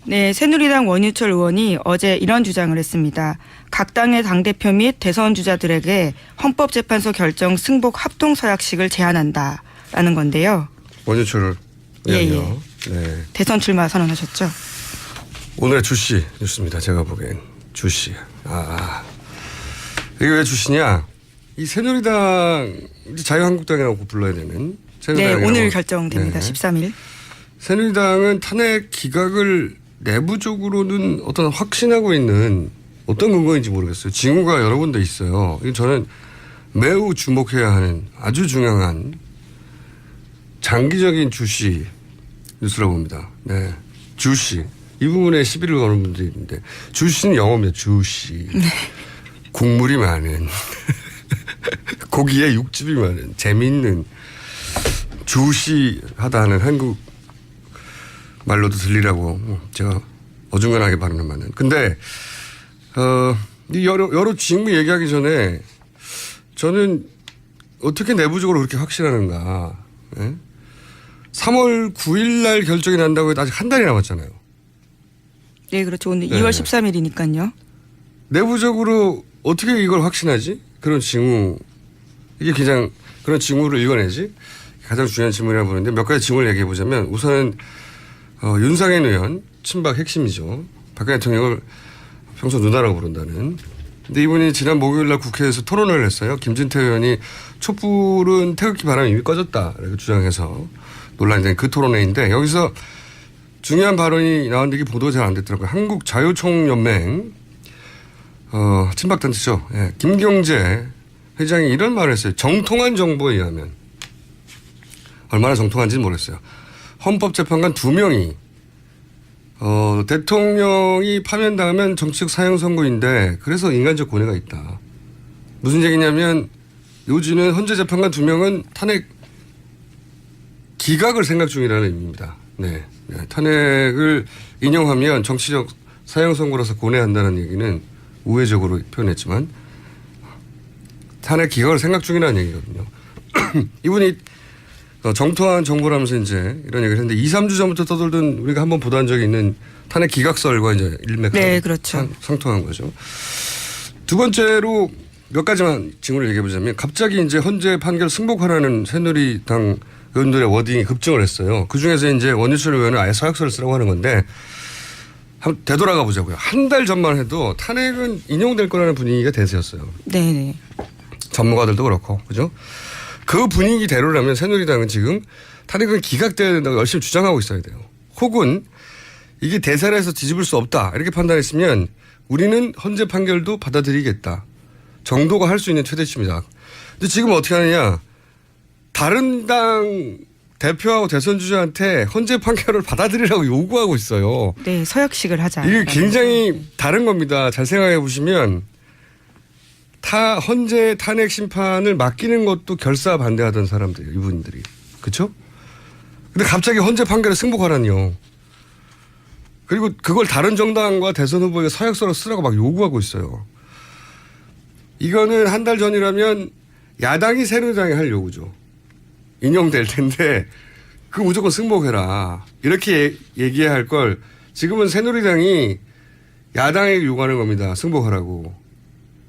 네, 새누리당 원유철 의원이 어제 이런 주장을 했습니다. 각 당의 당대표 및 대선 주자들에게 헌법재판소 결정 승복 합동서약식을 제안한다라는 건데요. 원유철 의원이요. 예. 네. 대선 출마 선언하셨죠? 오늘의 주시 뉴스입니다. 제가 보기엔 주시. 이게 왜 주시냐? 이 새누리당 자유한국당이라고 불러야 되는 네, 오늘 결정됩니다. 네. 13일. 새누리당은 탄핵 기각을 내부적으로는 어떤 확신하고 있는 어떤 근거인지 모르겠어요. 징후가 여러 군데 있어요. 저는 매우 주목해야 하는 아주 중요한 장기적인 주시 뉴스라고 봅니다. 네. 주시. 이 부분에 시비를 거는 분들이 있는데 주시는 영어입니다. 주시. 네. 국물이 많은 고기에 육즙이 많은 재미있는 주시하다는 한국 말로도 들리라고 제가 어중간하게 발언하면은. 근데 여러 징후 얘기하기 전에 저는 어떻게 내부적으로 그렇게 확실하는가. 네? 3월 9일 날 결정이 난다고 해도 아직 한 달이 남았잖아요. 네, 그렇죠. 오늘 네. 2월 13일이니까요. 내부적으로 어떻게 이걸 확신하지? 그런 징후. 이게 그냥 그런 징후를 읽어내지? 가장 중요한 질문이라고 보는데 몇 가지 징후를 얘기해 보자면 우선은 윤상현 의원 친박 핵심이죠. 박근혜 대통령을 평소 누나라고 부른다는. 근데 이분이 지난 목요일 날 국회에서 토론을 했어요. 김진태 의원이 촛불은 태극기 바람이 이미 꺼졌다 이렇게 주장해서 논란이 된 그 토론회인데 여기서 중요한 발언이 나왔는데 이게 보도가 잘 안 됐더라고요. 한국자유총연맹 친박단체죠. 예, 김경재 회장이 이런 말을 했어요. 정통한 정보에 의하면. 얼마나 정통한지는 모르겠어요. 헌법재판관 2명이 대통령이 파면당하면 정치적 사형 선고인데 그래서 인간적 고뇌가 있다. 무슨 얘기냐면 요지는 헌재 재판관 2명은 탄핵 기각을 생각 중이라는 의미입니다. 네. 네. 탄핵을 인용하면 정치적 사형 선고라서 고뇌한다는 얘기는 우회적으로 표현했지만 탄핵 기각을 생각 중이라는 얘기거든요. 이분이 정통한 정보라면서 이제 이런 얘기를 했는데 2, 3주 전부터 떠돌던 우리가 한번 보도한 적이 있는 탄핵 기각설과 이제 일맥 네, 그렇죠. 상통한 거죠. 두 번째로 몇 가지만 징후를 얘기해 보자면 갑자기 이제 헌재 판결 승복하라는 새누리당 의원들의 워딩이 급증을 했어요. 그중에서 이제 원유철 의원은 아예 서약서를 쓰라고 하는 건데 한번 되돌아가 보자고요. 한 달 전만 해도 탄핵은 인용될 거라는 분위기가 대세였어요. 네. 전문가들도 그렇고 그죠? 그 분위기대로라면 새누리당은 지금 탄핵은 기각돼야 된다고 열심히 주장하고 있어야 돼요. 혹은 이게 대사에서 뒤집을 수 없다 이렇게 판단했으면 우리는 헌재 판결도 받아들이겠다 정도가 할 수 있는 최대치입니다. 근데 지금 어떻게 하느냐. 다른 당 대표하고 대선 주자한테 헌재 판결을 받아들이라고 요구하고 있어요. 네, 서약식을 하자. 이게 굉장히 다른 겁니다. 잘 생각해 보시면 헌재 탄핵 심판을 맡기는 것도 결사 반대하던 사람들이에요. 이분들이. 그렇죠? 근데 갑자기 헌재 판결에 승복하라니요. 그리고 그걸 다른 정당과 대선 후보에게 서약서로 쓰라고 막 요구하고 있어요. 이거는 한 달 전이라면 야당이 새누리당이 할 요구죠. 인용될 텐데 그거 무조건 승복해라. 이렇게 얘기해야 할 걸 지금은 새누리당이 야당에게 요구하는 겁니다. 승복하라고.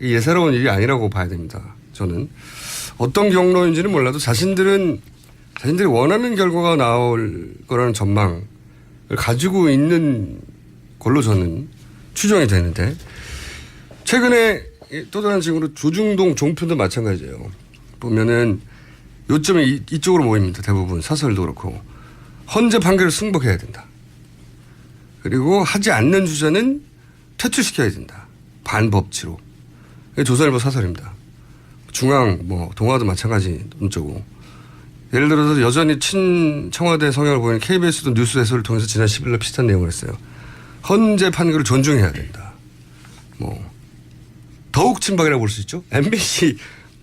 이게 예사로운 일이 아니라고 봐야 됩니다. 저는. 어떤 경로인지는 몰라도 자신들이 원하는 결과가 나올 거라는 전망을 가지고 있는 걸로 저는 추정이 되는데 최근에 또 다른 식으로 조중동 종편도 마찬가지예요. 보면은 요점이 이쪽으로 모입니다. 대부분 사설도 그렇고 헌재 판결을 승복해야 된다. 그리고 하지 않는 주자는 퇴출시켜야 된다. 반법치로. 이게 조선일보 사설입니다. 중앙 동아도 마찬가지 논조고. 예를 들어서 여전히 친청와대 성향을 보이는 KBS도 뉴스 해설을 통해서 지난 10일날 비슷한 내용을 했어요. 헌재 판결을 존중해야 된다. 더욱 친박이라고 볼 수 있죠. MBC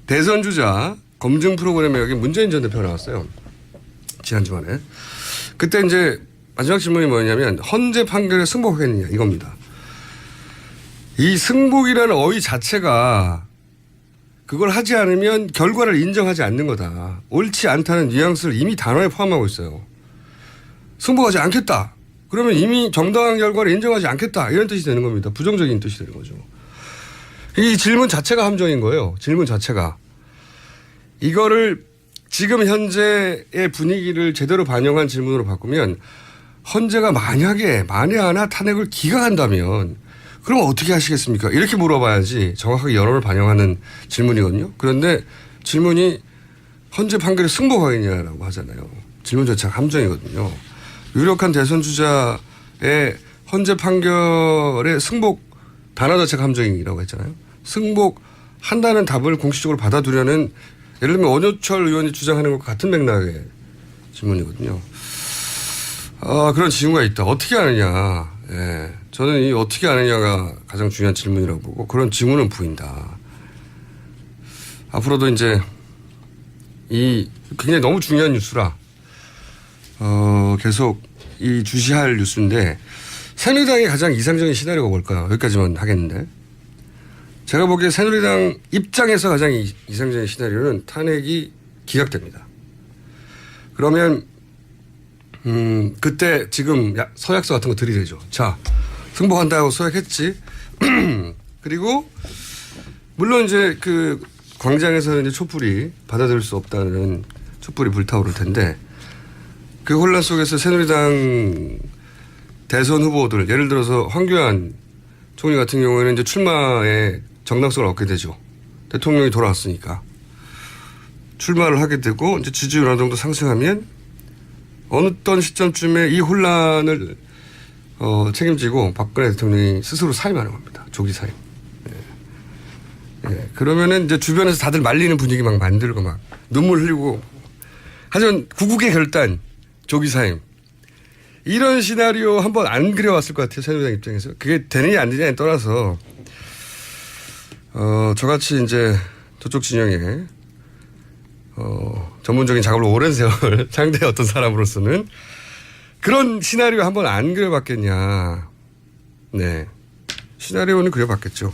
대선 주자 검증 프로그램에 여기 문재인 전 대표가 나왔어요. 지난 주말에. 그때 이제 마지막 질문이 뭐냐면 헌재 판결에 승복하겠느냐 이겁니다. 이 승복이라는 어휘 자체가 그걸 하지 않으면 결과를 인정하지 않는 거다. 옳지 않다는 뉘앙스를 이미 단어에 포함하고 있어요. 승복하지 않겠다. 그러면 이미 정당한 결과를 인정하지 않겠다. 이런 뜻이 되는 겁니다. 부정적인 뜻이 되는 거죠. 이 질문 자체가 함정인 거예요. 질문 자체가. 이거를 지금 현재의 분위기를 제대로 반영한 질문으로 바꾸면 헌재가 만에 하나 탄핵을 기각한다면 그럼 어떻게 하시겠습니까? 이렇게 물어봐야지 정확하게 여론을 반영하는 질문이거든요. 그런데 질문이 헌재 판결에 승복하겠냐라고 하잖아요. 질문 자체가 함정이거든요. 유력한 대선 주자의 헌재 판결에 승복 단어 자체가 함정이라고 했잖아요. 승복한다는 답을 공식적으로 받아두려는 예를 들면 원효철 의원이 주장하는 것과 같은 맥락의 질문이거든요. 그런 징후가 있다. 어떻게 아느냐. 예. 저는 이 어떻게 아느냐가 가장 중요한 질문이라고 보고 그런 징후는 보인다. 앞으로도 이제 이 굉장히 너무 중요한 뉴스라 계속 이 주시할 뉴스인데 새누리당의 가장 이상적인 시나리오가 뭘까요? 여기까지만 하겠는데 제가 보기에 새누리당 입장에서 가장 이상적인 시나리오는 탄핵이 기각됩니다. 그러면 그때 지금 서약서 같은 거 들이대죠. 자, 승복한다고 서약했지. 그리고 물론 이제 그 광장에서는 이제 촛불이 받아들일 수 없다는 촛불이 불타오를 텐데 그 혼란 속에서 새누리당 대선 후보들 예를 들어서 황교안 총리 같은 경우에는 이제 출마에 정당성을 얻게 되죠. 대통령이 돌아왔으니까 출마를 하게 되고 이제 지지율 어느 정도 상승하면 어느 시점쯤에 이 혼란을 책임지고 박근혜 대통령이 스스로 사임하는 겁니다. 조기 사임. 예. 그러면은 이제 주변에서 다들 말리는 분위기 막 만들고 막 눈물 흘리고 하지만 구국의 결단 조기 사임. 이런 시나리오 한번 안 그려왔을 것 같아요. 새누리당 입장에서. 그게 되느냐 안 되느냐에 떠나서 저같이 이제 저쪽 진영에 전문적인 작업을 오랜 세월 상대의 어떤 사람으로서는 그런 시나리오 한번 안 그려봤겠냐. 네. 시나리오는 그려봤겠죠.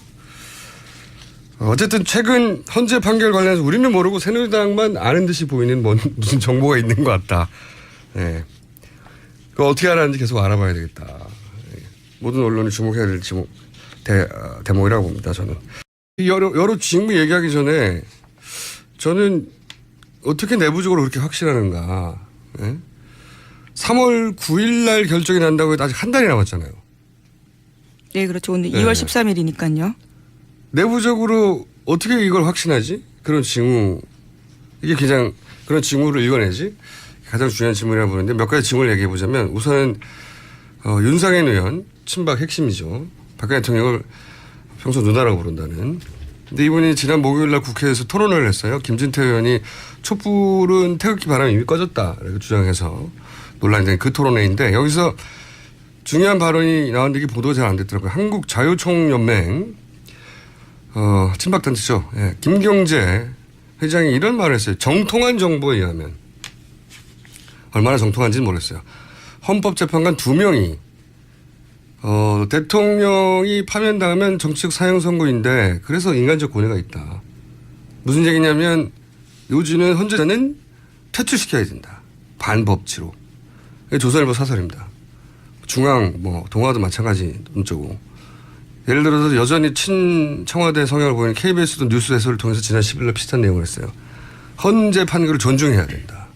어쨌든 최근 헌재 판결 관련해서 우리는 모르고 새누리당만 아는 듯이 보이는 무슨 정보가 있는 것 같다. 네. 그거 어떻게 알았는지 계속 알아봐야 되겠다. 모든 언론이 주목해야 될 대목이라고 봅니다. 저는. 여러 징후 얘기하기 전에 저는 어떻게 내부적으로 그렇게 확실하는가. 네? 3월 9일 날 결정이 난다고 해도 아직 한 달이 남았잖아요. 네, 그렇죠. 오늘 2월 13일이니까요. 내부적으로 어떻게 이걸 확신하지? 그런 징후. 이게 그냥 그런 징후를 읽어내지? 가장 중요한 질문이라고 보는데 몇 가지 징후를 얘기해 보자면 우선은 윤상현 의원 친박 핵심이죠. 박근혜 대통령을 평소 누나라고 부른다는. 근데 이분이 지난 목요일 날 국회에서 토론을 했어요. 김진태 의원이 촛불은 태극기 바람이 이미 꺼졌다 이렇게 주장해서 논란이 된 그 토론회인데 여기서 중요한 발언이 나왔는데 이게 보도가 잘 안 됐더라고요. 한국자유총연맹 친박단체죠. 예, 김경재 회장이 이런 말을 했어요. 정통한 정보에 의하면 얼마나 정통한지는 모르겠어요. 헌법재판관 2명이 대통령이 파면당하면 정치적 사형 선고인데 그래서 인간적 고뇌가 있다. 무슨 얘기냐면 요지는 헌재는 퇴출시켜야 된다. 반법치로. 조선일보 사설입니다. 중앙 동아도 마찬가지 문자고. 예를 들어서 여전히 친청와대 성향을 보이는 KBS도 뉴스 해설을 통해서 지난 10일날 비슷한 내용을 했어요. 헌재 판결을 존중해야 된다.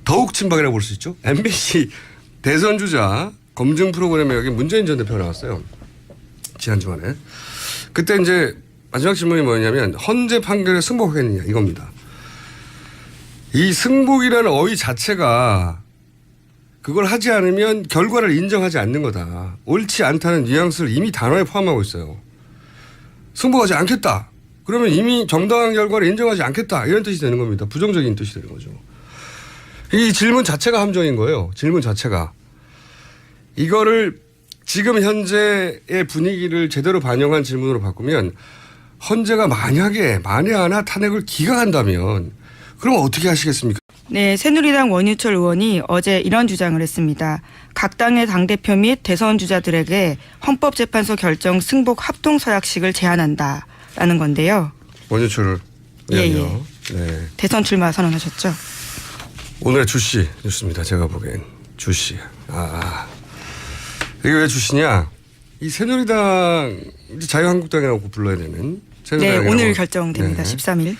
더욱 친박이라고 볼 수 있죠. MBC 대선 주자 검증 프로그램에 여기 문재인 전 대표가 나왔어요. 지난 주말에. 그때 이제 마지막 질문이 뭐냐면 헌재 판결에 승복하겠느냐 이겁니다. 이 승복이라는 어휘 자체가 그걸 하지 않으면 결과를 인정하지 않는 거다. 옳지 않다는 뉘앙스를 이미 단어에 포함하고 있어요. 승복하지 않겠다. 그러면 이미 정당한 결과를 인정하지 않겠다. 이런 뜻이 되는 겁니다. 부정적인 뜻이 되는 거죠. 이 질문 자체가 함정인 거예요. 질문 자체가. 이거를 지금 현재의 분위기를 제대로 반영한 질문으로 바꾸면 헌재가 만에 하나 탄핵을 기각한다면 그럼 어떻게 하시겠습니까? 네, 새누리당 원유철 의원이 어제 이런 주장을 했습니다. 각 당의 당대표 및 대선 주자들에게 헌법재판소 결정 승복 합동 서약식을 제안한다라는 건데요. 원유철 의원이요. 네. 대선 출마 선언하셨죠? 오늘의 주시 뉴스입니다. 제가 보기엔. 주씨. 이게 왜 주씨냐? 이 새누리당, 이제 자유한국당이라고 불러야 되는. 네, 새누리당이라고. 오늘 결정됩니다. 네. 13일.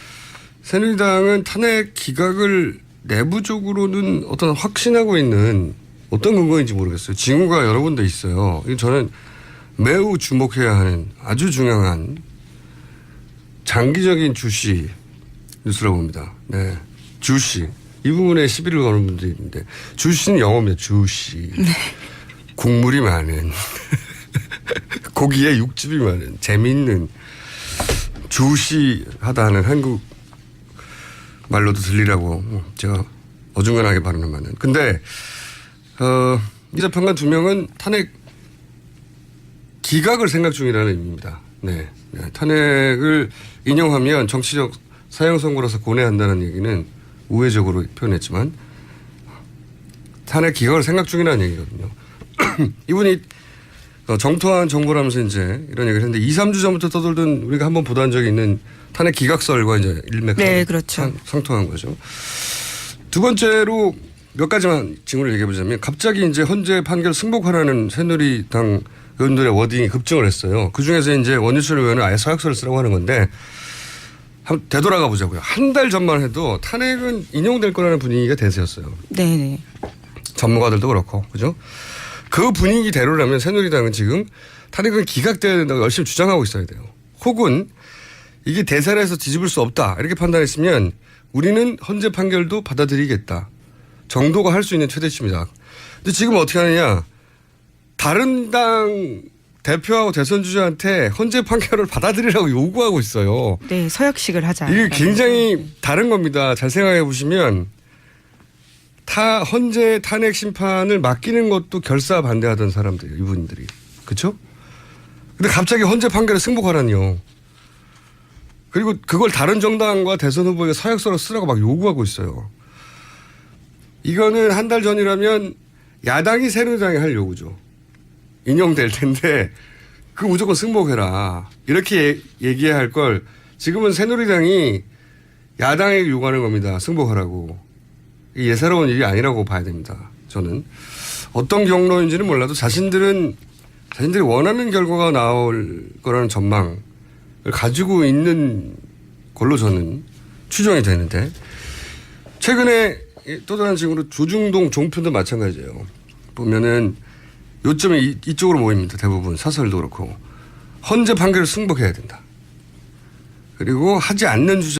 새누리당은 탄핵 기각을 내부적으로는 어떤 확신하고 있는 어떤 근거인지 모르겠어요. 징후가 여러 군데 있어요. 이거 저는 매우 주목해야 하는 아주 중요한 장기적인 주시 뉴스라고 봅니다. 네. 주시. 이 부분에 시비를 거는 분들이 있는데 주시는 영어입니다. 주시. 네. 국물이 많은 고기에 육즙이 많은 재미있는 주시하다 하는 한국 말로도 들리라고 제가 어중간하게 발언을 하는. 근데 이 재판관 2명은 탄핵 기각을 생각 중이라는 의미입니다. 네. 탄핵을 인용하면 정치적 사형 선고라서 고뇌한다는 얘기는 우회적으로 표현했지만 탄핵 기각을 생각 중이라는 얘기거든요. 이분이 정토한 정보라면서 이제 이런 얘기를 했는데 2, 3주 전부터 떠돌던 우리가 한번 보도한 적이 있는 탄핵 기각설과 이제 일맥상 네, 그렇죠. 상통한 거죠. 두 번째로 몇 가지만 징후를 얘기해 보자면 갑자기 이제 헌재 판결 승복하라는 새누리당 의원들의 워딩이 급증을 했어요. 그 중에서 이제 원유철 의원은 아예 서약서를 쓰라고 하는 건데 한번 되돌아가 보자고요. 한 달 전만 해도 탄핵은 인용될 거라는 분위기가 대세였어요. 네. 전문가들도 그렇고, 그죠? 그 분위기대로라면 새누리당은 지금 탄핵은 기각돼야 된다고 열심히 주장하고 있어야 돼요. 혹은 이게 대사에서 뒤집을 수 없다 이렇게 판단했으면 우리는 헌재 판결도 받아들이겠다 정도가 할 수 있는 최대치입니다. 근데 지금 어떻게 하느냐? 다른 당 대표하고 대선 주자한테 헌재 판결을 받아들이라고 요구하고 있어요. 네, 서약식을 하자. 이게 굉장히 다른 겁니다. 잘 생각해 보시면 헌재 탄핵 심판을 맡기는 것도 결사 반대하던 사람들이에요. 이분들이. 그렇죠? 근데 갑자기 헌재 판결에 승복하라니요. 그리고 그걸 다른 정당과 대선 후보에게 서약서로 쓰라고 막 요구하고 있어요. 이거는 한 달 전이라면 야당이 새누리당에 할 요구죠. 인용될 텐데 그 무조건 승복해라. 이렇게 얘기해야 할 걸 지금은 새누리당이 야당에게 요구하는 겁니다. 승복하라고. 이게 예사로운 일이 아니라고 봐야 됩니다. 저는. 어떤 경로인지는 몰라도 자신들이 원하는 결과가 나올 거라는 전망을 가지고 있는 걸로 저는 추정이 되는데 최근에 또 다른 징후로 조중동 종편도 마찬가지예요. 보면은 요점이 이쪽으로 모입니다. 대부분 사설도 그렇고 헌재 판결을 승복해야 된다. 그리고 하지 않는 주장